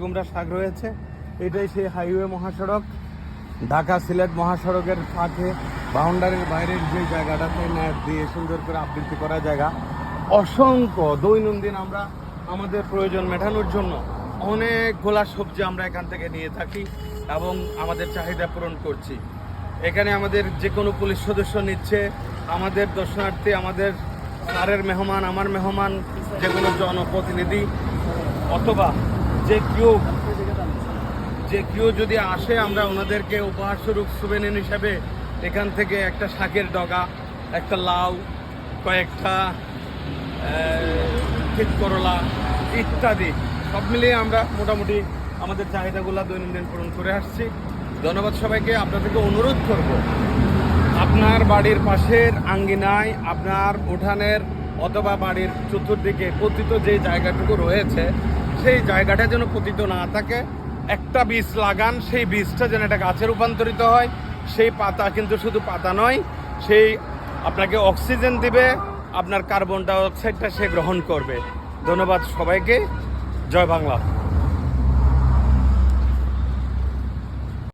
কুমড়া শাক রয়েছে। এটাই সেই হাইওয়ে মহাসড়ক, ঢাকা সিলেট মহাসড়কের ফাঁকে বাউন্ডারির বাইরের যে জায়গাটাতে নেট দিয়ে সুন্দর করে আবৃত্তি করা জায়গা। অসংখ্য দৈনন্দিন আমরা আমাদের প্রয়োজন মেটানোর জন্য অনেকগুলা সবজি আমরা এখান থেকে নিয়ে থাকি এবং আমাদের চাহিদা পূরণ করছি। এখানে আমাদের যে কোনো পুলিশ সদস্য নিচ্ছে, আমাদের দর্শনার্থী, আমাদের স্যারের মেহমান, আমার মেহমান, যে কোনো জনপ্রতিনিধি অথবা যে কেউ যদি আসে, আমরা ওনাদেরকে উপহারস্বরূপ সুভেনির হিসাবে এখান থেকে একটা শাকের ডগা, একটা লাউ, কয়েকটা ক্ষেত করলা ইত্যাদি সব মিলিয়ে আমরা মোটামুটি আমাদের চাহিদাগুলো দৈনন্দিন পূরণ করে আসছি। ধন্যবাদ সবাইকে। আপনাদেরকে অনুরোধ করব, আপনার বাড়ির পাশের আঙ্গিনায়, আপনার উঠানের অথবা বাড়ির চতুর্দিকে পতিত যে জায়গাটুকু রয়েছে, সেই জায়গাটা যেন পতিত না থাকে। একটা বীজ লাগান, সেই বীজটা যেন একটা গাছে রূপান্তরিত হয়। সেই পাতা কিন্তু শুধু পাতা নয়, সেই আপনাকে অক্সিজেন দিবে, আপনার কার্বন ডাই অক্সাইডটা সে গ্রহণ করবে। ধন্যবাদ সবাইকে। জয় বাংলা।